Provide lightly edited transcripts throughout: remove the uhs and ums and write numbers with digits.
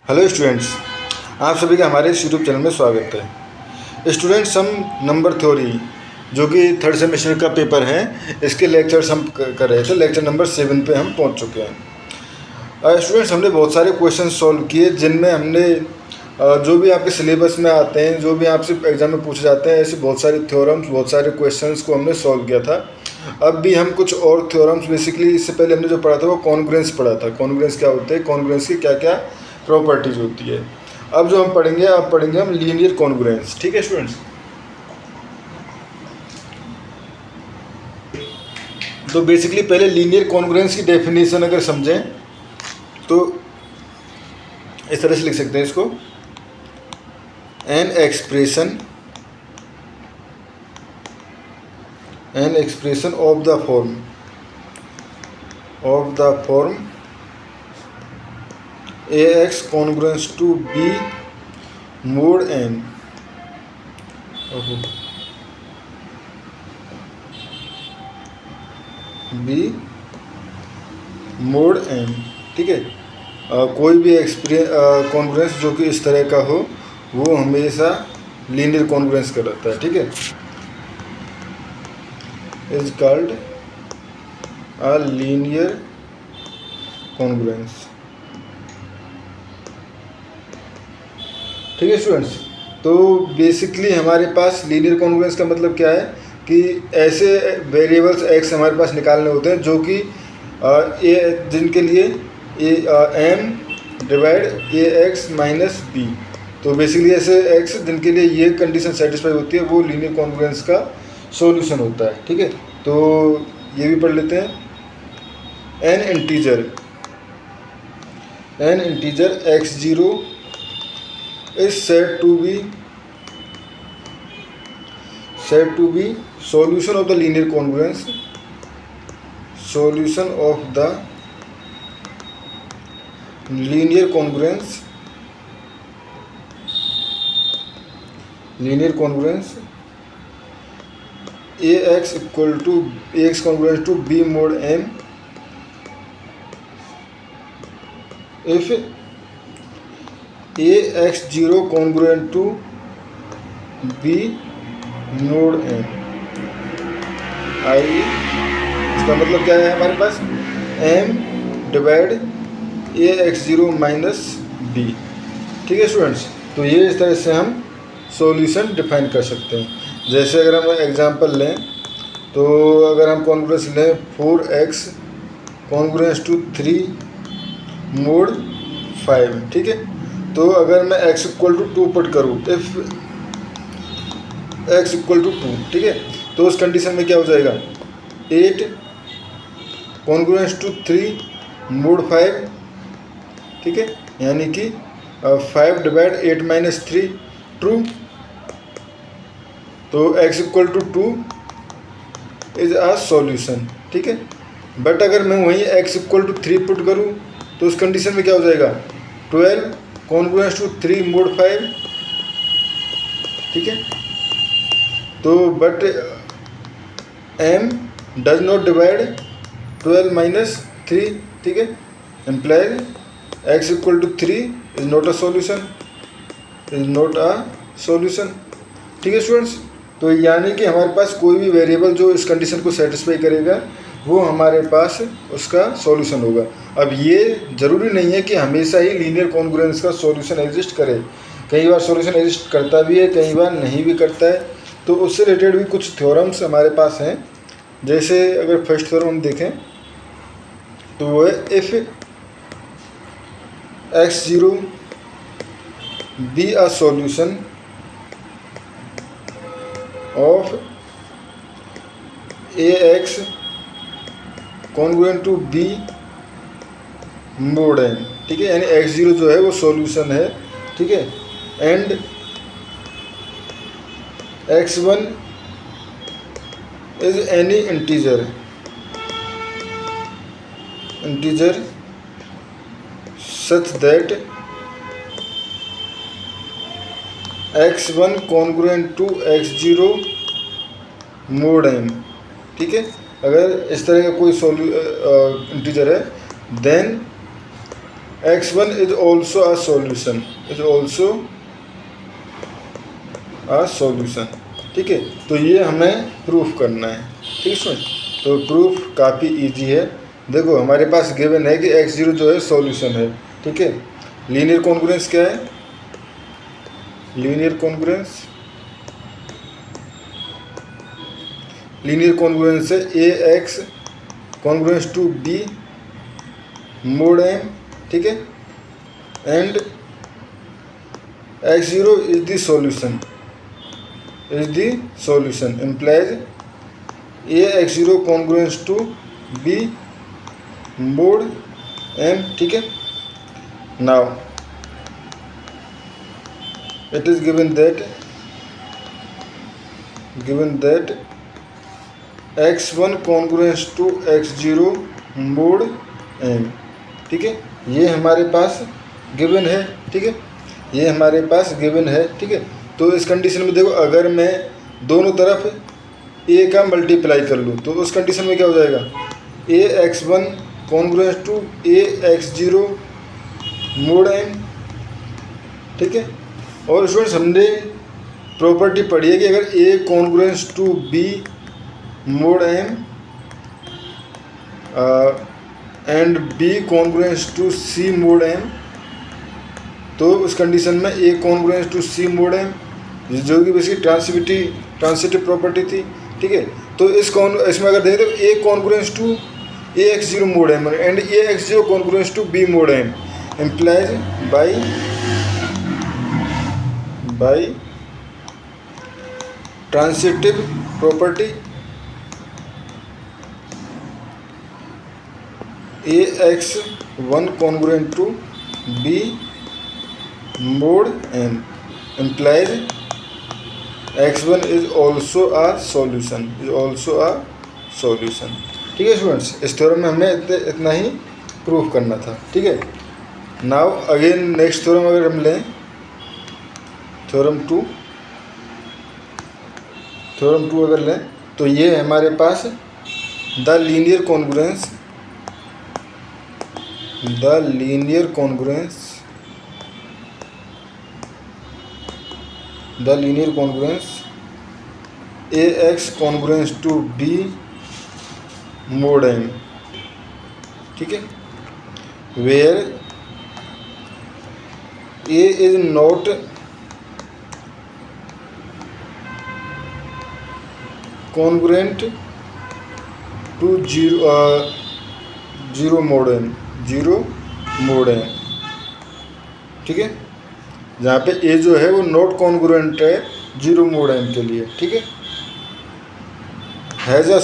Hello students, आप सभी का हमारे इस यूट्यूब चैनल में स्वागत है। स्टूडेंट्स, हम नंबर थ्योरी जो कि थर्ड सेमेस्टर का पेपर है, इसके लेक्चर्स हम कर रहे थे। लेक्चर नंबर 7 पे हम पहुंच चुके हैं। स्टूडेंट्स, हमने बहुत सारे क्वेश्चन सॉल्व किए जिनमें हमने जो भी आपके सिलेबस में आते हैं, जो भी आपसे एग्जाम में पूछे जाते हैं, ऐसे बहुत सारे थ्योरम्स, बहुत सारे क्वेश्चंस को हमने सॉल्व किया था। अब भी हम कुछ और थ्योरम्स, बेसिकली इससे पहले हमने जो पढ़ा था वो कॉन्ग्रुएंस पढ़ा था। कॉन्ग्रुएंस क्या होते हैं, कॉन्ग्रुएंस की क्या क्या प्रॉपर्टीज होती है। अब जो हम पढ़ेंगे, अब पढ़ेंगे हम लीनियर कॉन्ग्रुएंस। ठीक है स्टूडेंट्स, तो बेसिकली पहले लीनियर कॉन्ग्रुएंस की डेफिनेशन अगर समझें तो इस तरह से लिख सकते हैं इसको, an expression of the form ax congruence to b mod n b mod n। ठीक है, कोई भी कॉन्ग्रुएंस जो कि इस तरह का हो वो हमेशा लीनियर कॉन्ग्रुएंस कहलाता है। ठीक है, is called a linear congruence. ठीक है स्टूडेंट्स, तो बेसिकली हमारे पास लीनियर कॉन्ग्रुएंस का मतलब क्या है कि ऐसे वेरिएबल्स एक्स हमारे पास निकालने होते हैं जो कि जिनके लिए एम डिवाइड ए एक्स माइनस बी। तो बेसिकली ऐसे एक्स जिनके लिए ये कंडीशन सेटिस्फाई होती है वो लीनियर कॉन्ग्रुएंस का सॉल्यूशन होता है। ठीक है, तो ये भी पढ़ लेते हैं। N integer x0 is said to be solution of the linear congruence ax congruent to b mod m if ax0 congruent to b mod n। आई इसका मतलब क्या है, हमारे पास m divide ax0 minus b। ठीक है स्टूडेंट्स, तो ये इस तरह से हम सॉल्यूशन डिफाइन कर सकते हैं। जैसे अगर हम एग्जांपल लें तो अगर हम कॉन्ग्रुएंस लें 4x कॉन्ग्रुएंस टू 3 मोड 5। ठीक है, तो अगर मैं x इक्वल टू 2 पुट करूँ, इफ x इक्वल टू 2, ठीक है, तो उस कंडीशन में क्या हो जाएगा, 8 कॉन्ग्रुएंस टू 3 मोड 5। ठीक है, यानी कि 5 डिवाइड 8 माइनस 3 ट्रू। तो x equal to 2 is a solution. ठीक है, बट अगर मैं वहीं x इक्वल टू 3 पुट करूँ तो उस कंडीशन में क्या हो जाएगा, 12 कॉन्ग्रुएंस टू 3 मोड 5। ठीक है, तो but m does not divide 12 minus 3। ठीक है, implies x equal to 3 is not a solution. ठीक है स्टूडेंट्स, तो यानी कि हमारे पास कोई भी वेरिएबल जो इस कंडीशन को सेटिस्फाई करेगा वो हमारे पास उसका सॉल्यूशन होगा। अब ये ज़रूरी नहीं है कि हमेशा ही लीनियर कॉन्ग्रुएंस का सॉल्यूशन एग्जिस्ट करे। कई बार सॉल्यूशन एग्जिस्ट करता भी है, कई बार नहीं भी करता है। तो उससे रिलेटेड भी कुछ थ्योरम्स हमारे पास हैं। जैसे अगर फर्स्ट थ्योरम हम देखें तो वो है, if x0 be a solution of ax congruent to b mod n। ठीक है, यानी x0 जो है वो सॉल्यूशन है। ठीक है, and x1 is any integer such that x1 congruent to x0 mod m। ठीक है, अगर इस तरह का कोई इंटीजर है then x1 is also a solution, is also a solution. ठीक है, तो ये हमें प्रूफ करना है। ठीक है स्टूडेंट, तो प्रूफ काफ़ी इजी है। देखो हमारे पास गिवन है कि x0 जो है सॉल्यूशन है। ठीक है, लीनियर कॉन्ग्रुएंस क्या है? लीनियर कॉन्ग्रुएंस है ax congruence to b mod m। ठीक है, and x0 is the solution, implies ax0 congruence to b mod m। ठीक है, now it is given that x1 congruence to x0 mod m। ठीक है, ये हमारे पास given है। ठीक है, ये हमारे पास गिवन है। ठीक है, तो इस कंडीशन में देखो, अगर मैं दोनों तरफ a का मल्टीप्लाई कर लूँ तो उस कंडीशन में क्या हो जाएगा? ax1 congruence to ax0 mod m। ठीक है, और स्टूडेंट्स हमने प्रॉपर्टी पढ़ी है कि अगर a congruence to b mod m and b congruence to c mod m, तो उस कंडीशन में a congruence to c mod m, जो कि बेसिकली ट्रांसिटिव प्रॉपर्टी थी। ठीक है, तो इसमें अगर देखें तो a congruence to ax0 mod m and ax0 congruence to b mod m implies by transitive property ax1 congruent to b mod m implies x1 is also a solution, ठीक है स्टूडेंट्स, इस थ्योरम में हमें इतना ही proof करना था। ठीक है, नाउ अगेन नेक्स्ट थ्योरम अगर हम लें, थ्योरम टू अगर लें तो ये है हमारे पास the linear congruence ax congruence to b mod m। ठीक है, where a is not congruent to zero mod m। ठीक है, जहाँ पे a जो है वो नॉट कॉन्ग्रुएंट है जीरो mod m के लिए। ठीक है, has a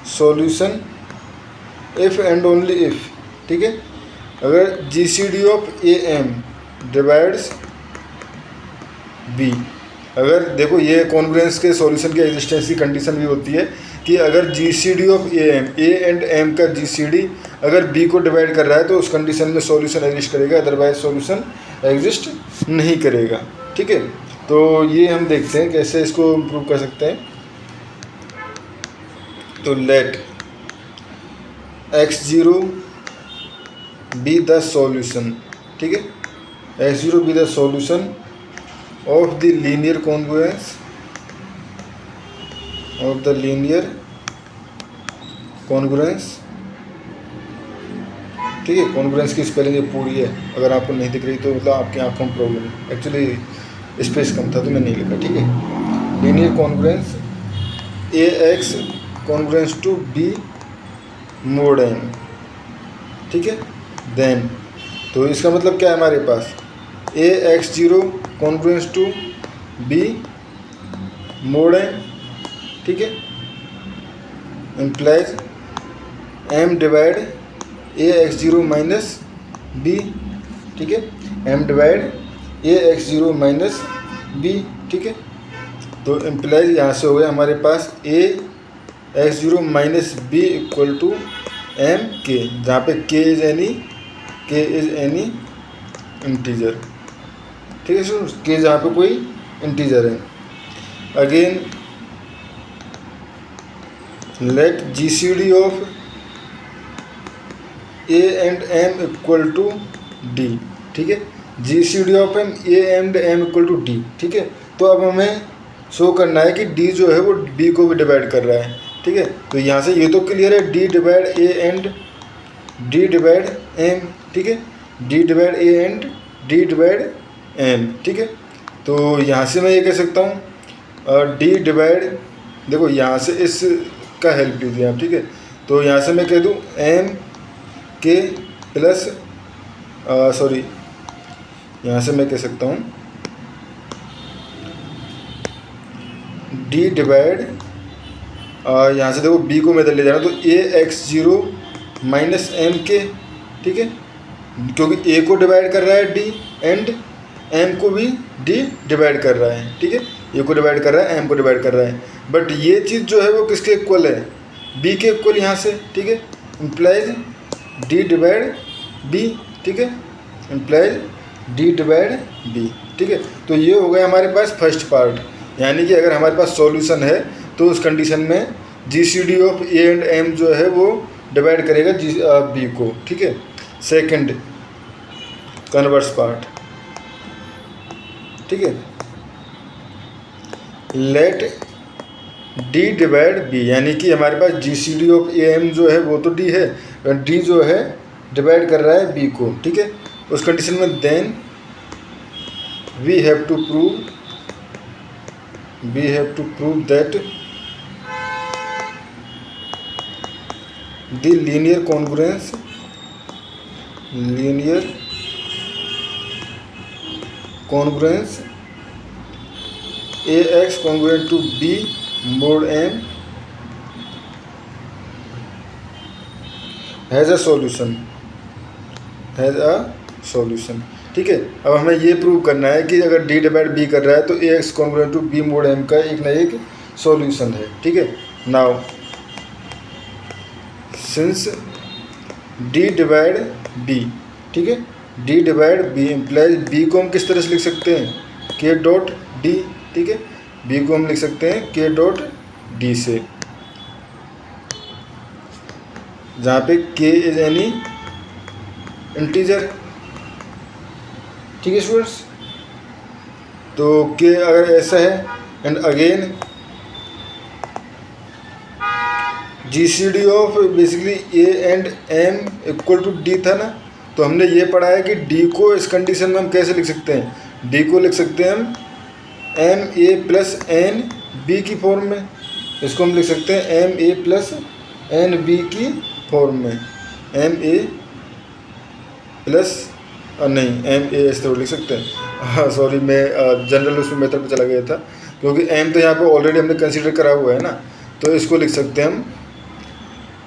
solution if and only if. ठीक है, अगर GCD of AM divides B, अगर देखो ये कॉन्ग्रुएंस के सॉल्यूशन की एग्जिस्टेंस की कंडीशन भी होती है कि अगर GCD of AM A and M का GCD अगर B को डिवाइड कर रहा है तो उस कंडीशन में सॉल्यूशन एग्जिस्ट करेगा, अदरवाइज सॉल्यूशन एग्जिस्ट नहीं करेगा। ठीक है, तो ये हम देखते हैं कैसे इसको इम्प्रूव कर सकते हैं। तो late x0 be the solution. ठीक है, x0 be the solution of the linear congruence. ठीक है, कॉन्ग्रुएंस की स्पेलिंग ये पूरी है, अगर आपको नहीं दिख रही तो मतलब आपकी आंखों में प्रॉब्लम है, एक्चुअली स्पेस कम था तो मैं नहीं लिखा। ठीक है, linear congruence ax congruence to b mod m। ठीक है, देन तो इसका मतलब क्या है हमारे पास, ax0 congruence to b mod m। ठीक है, implies m divide ax0 minus b। ठीक है, m divide ax0 minus b। ठीक है, तो इम्प्लाइज यहाँ से हो गया हमारे पास ax0 minus b equal to m k, जहाँ पे k इज एनी इंटीजर। ठीक है सर, k जहाँ पे कोई इंटीजर है। Again let GCD of A and M equal to D, ठीक है। GCD of M A and M equal to D, ठीक है। तो अब हमें शो करना है कि डी जो है वो बी को भी डिवाइड कर रहा है, ठीक है। तो यहाँ से ये तो क्लियर है, D divide A and D divide M, ठीक है। D divide A and D divide M, ठीक है। तो यहाँ से मैं ये कह सकता हूँ डी डिवाइड, देखो यहाँ से इसका हेल्प लीजिए आप, ठीक है। तो यहाँ से मैं कह दूँ एम के प्लस सॉरी, यहाँ से मैं कह सकता हूँ डी डिवाइड, यहाँ से देखो बी को मैं इधर ले जा रहा हूँ, तो AX0 माइनस एम के, ठीक है। क्योंकि ए को डिवाइड कर रहा है डी एंड एम को भी डी डिवाइड कर रहा है, ठीक है। ए को डिवाइड कर रहा है, एम को डिवाइड कर रहा है, बट ये चीज़ जो है वो किसके इक्वल है, बी के इक्वल यहाँ से, ठीक है। इम्प्लाइज डी डिवाइड बी, ठीक है, इम्प्लाइज डी डिवाइड बी, ठीक है। तो ये हो गया हमारे पास फर्स्ट पार्ट, यानी कि अगर हमारे पास सॉल्यूशन है तो उस कंडीशन में GCD of A and M जो है वो डिवाइड करेगा बी को, ठीक है। सेकंड कन्वर्स पार्ट, ठीक है, लेट डी डिवाइड बी, यानी कि हमारे पास GCD ऑफ ए एम जो है वो तो डी है, डी जो है डिवाइड कर रहा है बी को, ठीक है। उस कंडीशन में then we have to prove that the linear congruence AX congruent to B mod M has a solution, ठीक है। अब हमें ये प्रूव करना है कि अगर D डिवाइड B कर रहा है तो AX congruent to B mod M का एक ना एक सॉल्यूशन है, ठीक है। Now since D divide B, ठीक है, D divide B implies B को हम किस तरह से लिख सकते हैं, K डॉट D, ठीक है। B को हम लिख सकते हैं K डॉट D से, जहाँ पे K इज एनी इंटीजर, ठीक है स्टूडेंट्स। तो K अगर ऐसा है and again GCD of basically A and M equal to D था ना, तो हमने ये पढ़ा है कि D को इस कंडीशन में हम कैसे लिख सकते हैं, D को लिख सकते हैं हम MA प्लस NB की फॉर्म में, इसको हम लिख सकते हैं MA प्लस NB की फॉर्म में, MA प्लस नहीं MA इस तरह लिख सकते हैं, हाँ सॉरी मैं जनरल उसमें मेथड पे चला गया था, क्योंकि M तो यहाँ पे ऑलरेडी हमने कंसीडर करा हुआ है ना, तो इसको लिख सकते हैं हम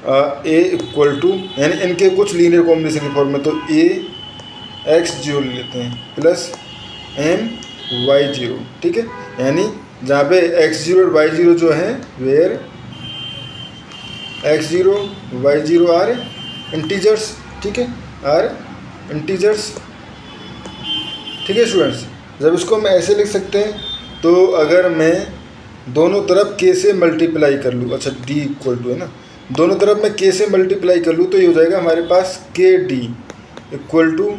A इक्वल टू, यानी इनके कुछ लीनियर कॉम्बिनेशन की फॉर्म में, तो AX0 ले लेते हैं प्लस MY0, ठीक है। यानी जहाँ पे X0 और Y0 जो है where X0 Y0 are integers, ठीक है, आर इंटीजर्स, ठीक है स्टूडेंट्स। जब इसको हम ऐसे लिख सकते हैं, तो अगर मैं दोनों तरफ K से मल्टीप्लाई कर लूँ, अच्छा D इक्वल टू है ना, दोनों तरफ मैं K से मल्टीप्लाई कर लूँ तो ये हो जाएगा हमारे पास KD equal to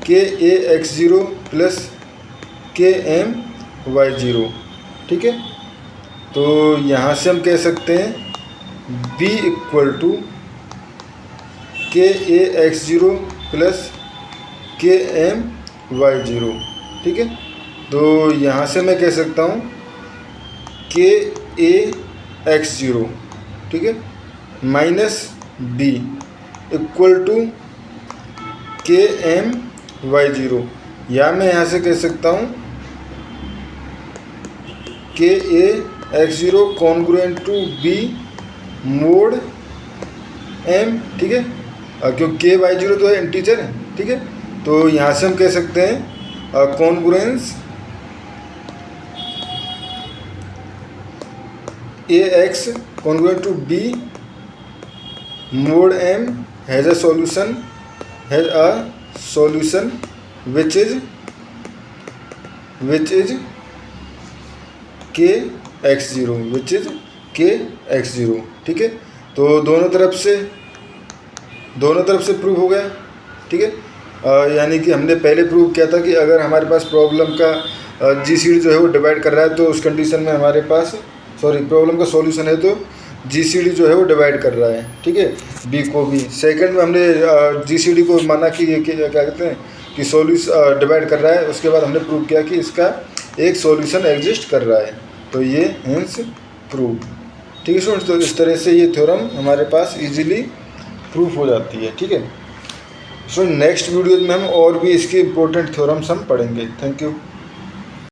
KAX0 plus KMY0, ठीक है। तो यहाँ से हम कह सकते हैं B equal to KAX0 plus KMY0, ठीक है। तो यहाँ से मैं कह सकता हूँ KAX0, ठीक है, minus B equal to KMY0, या मैं यहाँ से कह सकता हूँ KAX0 congruent to B mod M, ठीक है, क्योंकि KY0 तो है इंटीजर है, ठीक है। तो यहाँ से हम कह सकते हैं congruence AX congruent to B mod M has a solution which is KX0, ठीक है। तो दोनों तरफ से दोनों तरफ से प्रूव हो गया, ठीक है। यानी कि हमने पहले प्रूव किया था कि अगर हमारे पास प्रॉब्लम का GCD जो है वो डिवाइड कर रहा है, तो उस कंडीशन में हमारे पास प्रॉब्लम का सॉल्यूशन है तो GCD जो है वो डिवाइड कर रहा है, ठीक है, बी को भी। सेकंड में हमने GCD को माना कि ये क्या कहते हैं कि सॉल्यूशन डिवाइड कर रहा है, उसके बाद हमने प्रूव किया कि इसका एक सॉल्यूशन एग्जिस्ट कर रहा है, तो ये हेंस प्रूव, ठीक है स्टूडेंट्स। तो इस तरह से ये थ्योरम हमारे पास इजीली प्रूफ हो जाती है, ठीक है। सो नेक्स्ट वीडियो में हम और भी इसके इम्पोर्टेंट थ्योरम्स हम पढ़ेंगे। Thank you.